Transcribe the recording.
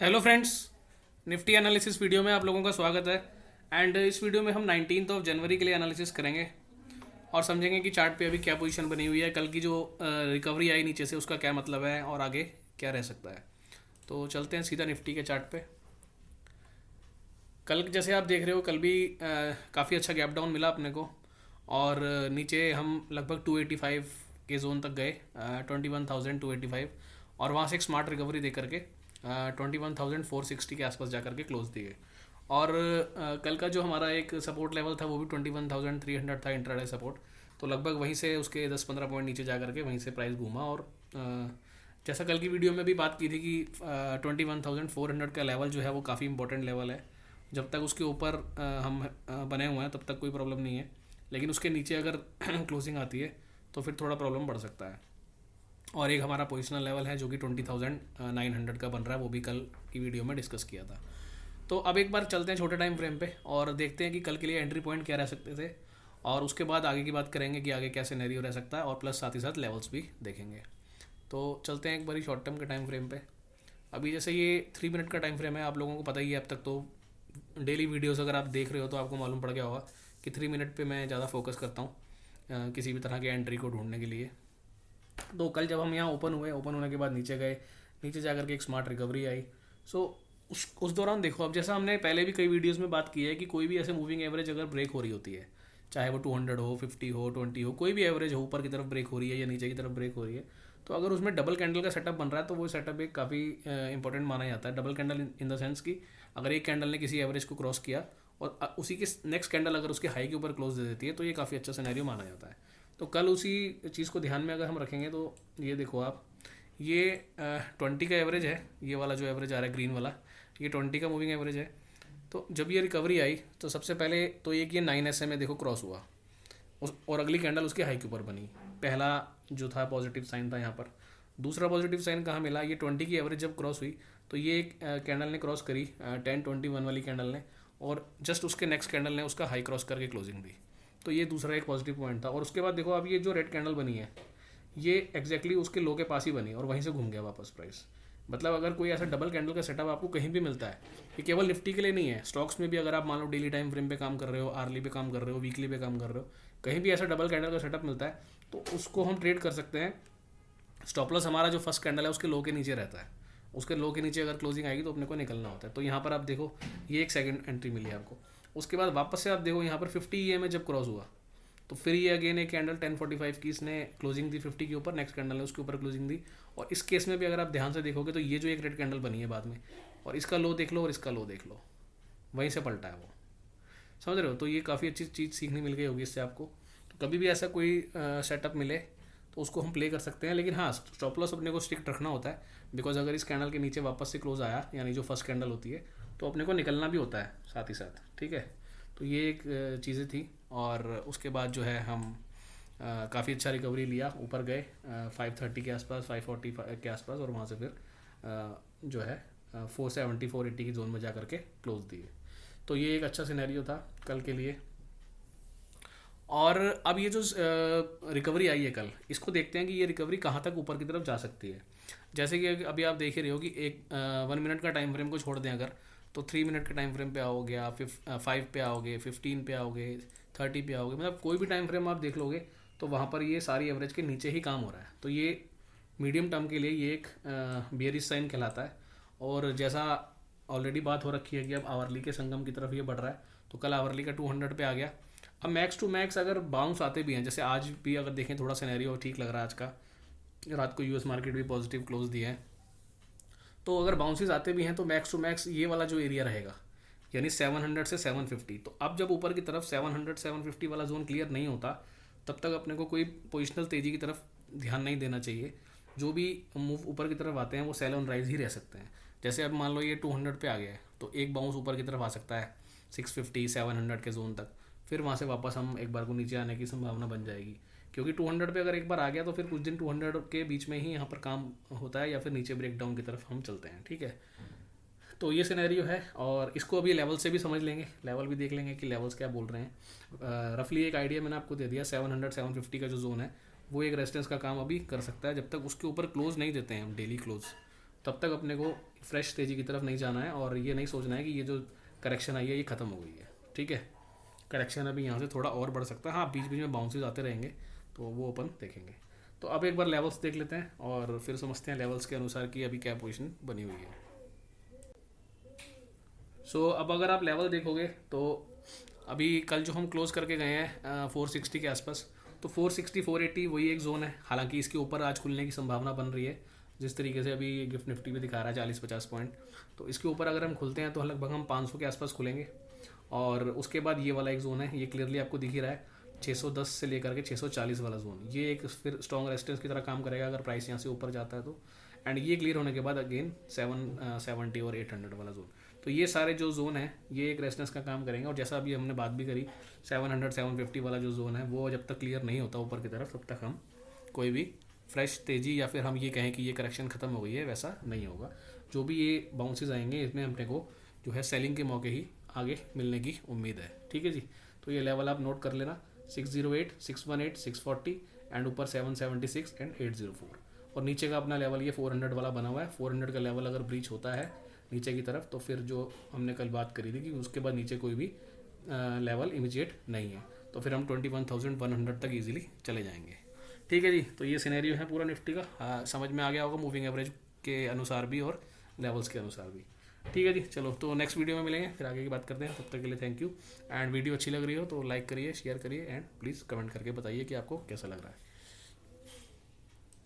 Hello friends, Nifty analysis video में आप लोगों का स्वागत है। एंड इस वीडियो में हम 19 ऑफ जनवरी के लिए एनालिसिस करेंगे और समझेंगे कि चार्ट पे अभी क्या पोजीशन बनी हुई है, कल की जो रिकवरी आई नीचे से उसका क्या मतलब है और आगे क्या रह सकता है। तो चलते हैं सीधा निफ्टी के चार्ट पे। कल जैसे आप देख रहे हो, कल भी काफ़ी अच्छा गैप डाउन मिला अपने को और नीचे हम लगभग 285 के जोन तक गए, 21,285, और वहाँ से एक स्मार्ट रिकवरी दे करके 21,460 के आसपास जा करके क्लोज दिए। और कल का जो हमारा एक सपोर्ट लेवल था वो भी 21,300 था, इंट्राडे सपोर्ट। तो लगभग वहीं से उसके 10-15 पॉइंट नीचे जा करके वहीं से प्राइस घूमा और जैसा कल की वीडियो में भी बात की थी कि 21,400 का लेवल जो है वो काफ़ी इंपॉर्टेंट लेवल है। जब तक उसके ऊपर हम बने हुए हैं तब तक कोई प्रॉब्लम नहीं है, लेकिन उसके नीचे अगर क्लोजिंग आती है तो फिर थोड़ा प्रॉब्लम बढ़ सकता है। और एक हमारा पोजिशनल लेवल है जो कि 20,900 का बन रहा है, वो भी कल की वीडियो में डिस्कस किया था। तो अब एक बार चलते हैं छोटे टाइम फ्रेम पे और देखते हैं कि कल के लिए एंट्री पॉइंट क्या रह सकते थे, और उसके बाद आगे की बात करेंगे कि आगे क्या सिनेरियो रह सकता है, और प्लस साथ ही साथ लेवल्स भी देखेंगे। तो चलते हैं एक बारी शॉर्ट टर्म के टाइम फ्रेम पे। अभी जैसे ये 3 मिनट का टाइम फ्रेम है, आप लोगों को पता ही है अब तक तो, डेली वीडियोस अगर आप देख रहे हो तो आपको मालूम पड़ गया होगा कि 3 मिनट पे मैं ज़्यादा फोकस करता हूँ किसी भी तरह के एंट्री को ढूंढने के लिए। तो कल जब हम यहाँ ओपन हुए, ओपन होने के बाद नीचे गए, नीचे जा के एक स्मार्ट रिकवरी आई। सो उस दौरान देखो, अब जैसा हमने पहले भी कई वीडियोस में बात की है कि कोई भी ऐसे मूविंग एवरेज अगर ब्रेक हो रही होती है, चाहे वो 200 हो, 50 हो, 20 हो, कोई भी एवरेज हो, ऊपर की तरफ ब्रेक हो रही है या नीचे की तरफ ब्रेक हो रही है, तो अगर उसमें डबल कैंडल का सेटअप बन रहा है तो वो सेटअप एक काफ़ी इंपॉर्टेंट माना जाता है। Double candle in the sense कि अगर एक कैंडल ने किसी एवरेज को क्रॉस किया और उसी के नेक्स्ट कैंडल अगर उसके हाई के ऊपर क्लोज दे देती है तो ये काफ़ी अच्छा सिनेरियो माना जाता है। तो कल उसी चीज़ को ध्यान में अगर हम रखेंगे तो ये देखो आप, ये 20 का एवरेज है, ये वाला जो एवरेज आ रहा है ग्रीन वाला, ये 20 का मूविंग एवरेज है। तो जब ये रिकवरी आई तो सबसे पहले तो एक ये 9 SMA देखो क्रॉस हुआ और अगली कैंडल उसके हाई के ऊपर बनी। पहला जो था पॉजिटिव साइन था यहाँ पर। दूसरा पॉजिटिव साइन कहाँ मिला, ये 20 की एवरेज जब क्रॉस हुई तो ये एक कैंडल ने क्रॉस करी, 1021 वाली कैंडल ने, और जस्ट उसके नेक्स्ट कैंडल ने उसका हाई क्रॉस करके क्लोजिंग दी। तो ये दूसरा एक पॉजिटिव पॉइंट था। और उसके बाद देखो अब ये जो रेड कैंडल बनी है, ये एग्जैक्टली उसके लो के पास ही बनी और वहीं से घूम गया वापस प्राइस। मतलब अगर कोई ऐसा डबल कैंडल का सेटअप आपको कहीं भी मिलता है, ये केवल निफ्टी के लिए नहीं है, स्टॉक्स में भी अगर आप मान लो डेली टाइम फ्रेम पे काम कर रहे हो, आर्ली पे काम कर रहे हो, वीकली पे काम कर रहे हो, कहीं भी ऐसा डबल कैंडल का सेटअप मिलता है तो उसको हम ट्रेड कर सकते हैं। स्टॉप लॉस हमारा जो फर्स्ट कैंडल है उसके लो के नीचे रहता है, उसके लो के नीचे अगर क्लोजिंग आएगी तो अपने को निकलना होता है। तो यहाँ पर आप देखो ये एक सेकंड एंट्री मिली है आपको। उसके बाद वापस से आप देखो यहाँ पर 50 EMA जब क्रॉस हुआ तो फिर ये अगेन एक कैंडल 1045 की इसने क्लोजिंग दी 50 के ऊपर, नेक्स्ट कैंडल ने उसके ऊपर क्लोजिंग दी। और इस केस में भी अगर आप ध्यान से देखोगे तो ये जो एक रेड कैंडल बनी है बाद में, और इसका लो देख लो और इसका लो देख लो, वहीं से पलटा है वो। समझ रहे हो? तो ये काफ़ी अच्छी चीज़ सीखने मिल गई होगी इससे आपको। तो कभी भी ऐसा कोई सेटअप मिले तो उसको हम प्ले कर सकते हैं, लेकिन हाँ, स्टॉप लॉस अपने को स्ट्रिक्ट रखना होता है, बिकॉज अगर इस कैंडल के नीचे वापस से क्लोज आया, यानी जो फर्स्ट कैंडल होती है, तो अपने को निकलना भी होता है साथ ही साथ। ठीक है, तो ये एक चीज़ें थी। और उसके बाद जो है हम काफ़ी अच्छा रिकवरी लिया, ऊपर गए 530 के आसपास, 540 के आसपास, और वहाँ से फिर जो है 470 480 की जोन में जा करके क्लोज दिए। तो ये एक अच्छा सिनेरियो था कल के लिए। और अब ये जो रिकवरी आई है कल, इसको देखते हैं कि ये रिकवरी कहाँ तक ऊपर की तरफ जा सकती है। जैसे कि अभी आप देख ही रहे हो कि एक 1 मिनट का टाइम फ्रेम को छोड़ दें अगर, तो 3 मिनट के टाइम फ्रेम पे आओगे आप, 5 पे आओगे, 15 पे आओगे, 30 पे आओगे, मतलब कोई भी टाइम फ्रेम आप देख लोगे तो वहाँ पर ये सारी एवरेज के नीचे ही काम हो रहा है। तो ये मीडियम टर्म के लिए ये एक बियरिश साइन कहलाता है। और जैसा ऑलरेडी बात हो रखी है कि अब आवरली के संगम की तरफ ये बढ़ रहा है, तो कल आवरली का 200 पे आ गया। अब मैक्स टू मैक्स अगर बाउंस आते भी हैं, जैसे आज भी अगर देखें थोड़ा सिनेरियो ठीक लग रहा है आज का, रात को यूएस मार्केट भी पॉजिटिव क्लोज दिया है, तो अगर बाउंसेस आते भी हैं तो मैक्स टू मैक्स ये वाला जो एरिया रहेगा, यानी 700 से 750। तो अब जब ऊपर की तरफ 700 750 वाला जोन क्लियर नहीं होता, तब तक अपने को कोई पोजिशनल तेज़ी की तरफ ध्यान नहीं देना चाहिए। जो भी मूव ऊपर की तरफ आते हैं वो सेल ऑन राइज ही रह सकते हैं। जैसे अब मान लो ये 200 पे आ गया है तो एक बाउंस ऊपर की तरफ आ सकता है 650 700 के जोन तक, फिर वहाँ से वापस हम एक बार को नीचे आने की संभावना बन जाएगी। क्योंकि 200 पे अगर एक बार आ गया तो फिर कुछ दिन 200 के बीच में ही यहाँ पर काम होता है, या फिर नीचे ब्रेकडाउन की तरफ हम चलते हैं। ठीक है, तो ये सिनेरियो है, और इसको अभी लेवल से भी समझ लेंगे, लेवल भी देख लेंगे कि लेवल्स क्या बोल रहे हैं। रफली एक आइडिया मैंने आपको दे दिया, 700 750 का जो जोन है वो एक रेजिस्टेंस का काम अभी कर सकता है, जब तक उसके ऊपर क्लोज नहीं देते हैं हम डेली क्लोज, तब तक अपने को फ्रेश तेज़ी की तरफ नहीं जाना है और ये नहीं सोचना है कि ये जो करेक्शन आई है ये ख़त्म हो गई है। ठीक है, करेक्शन अभी यहाँ से थोड़ा और बढ़ सकता है, हाँ बीच बीच में बाउंसेस आते रहेंगे, तो वो अपन देखेंगे। तो अब एक बार लेवल्स देख लेते हैं और फिर समझते हैं लेवल्स के अनुसार कि अभी क्या पोजीशन बनी हुई है। अब अगर आप लेवल देखोगे तो अभी कल जो हम क्लोज करके गए हैं 460 के आसपास, तो 460 480 वही एक जोन है। हालांकि इसके ऊपर आज खुलने की संभावना बन रही है, जिस तरीके से अभी गिफ्ट निफ्टी भी दिखा रहा है 40-50 पॉइंट। तो इसके ऊपर अगर हम खुलते हैं तो लगभग हम 500 के आसपास खुलेंगे। और उसके बाद ये वाला एक जोन है, ये क्लियरली आपको दिख ही रहा है, 610 से लेकर के 640 वाला जोन, ये एक फिर स्ट्रॉन्ग रेजिस्टेंस की तरह काम करेगा अगर प्राइस यहाँ से ऊपर जाता है तो। एंड ये क्लियर होने के बाद अगेन 770 और 800 वाला जोन, तो ये सारे जो जोन है ये एक रेजिस्टेंस का काम करेंगे। और जैसा अभी हमने बात भी करी, 700 750 वाला जो जोन है वो जब तक क्लियर नहीं होता ऊपर की तरफ, तब तक हम कोई भी फ्रेश तेज़ी या फिर हम ये कहें कि ये करेक्शन ख़त्म हो गई है, वैसा नहीं होगा। जो भी ये बाउंसेस आएंगे इसमें अपने को जो है सेलिंग के मौके ही आगे मिलने की उम्मीद है। ठीक है जी, तो ये लेवल आप नोट कर लेना, 608 618 640 एंड ऊपर 776 एंड 804। और नीचे का अपना लेवल ये 400 वाला बना हुआ है। 400 का लेवल अगर ब्रीच होता है नीचे की तरफ, तो फिर जो हमने कल बात करी थी कि उसके बाद नीचे कोई भी लेवल इमीडिएट नहीं है, तो फिर हम 21,100 तक इजीली चले जाएंगे। ठीक है जी, तो ये सिनेरियो है पूरा निफ्टी का। समझ में आ गया होगा मूविंग एवरेज के अनुसार भी और लेवल्स के अनुसार भी। ठीक है जी, चलो तो नेक्स्ट वीडियो में मिलेंगे, फिर आगे की बात करते हैं। तब तक के लिए थैंक यू। एंड वीडियो अच्छी लग रही हो तो लाइक करिए, शेयर करिए एंड प्लीज़ कमेंट करके बताइए कि आपको कैसा लग रहा है।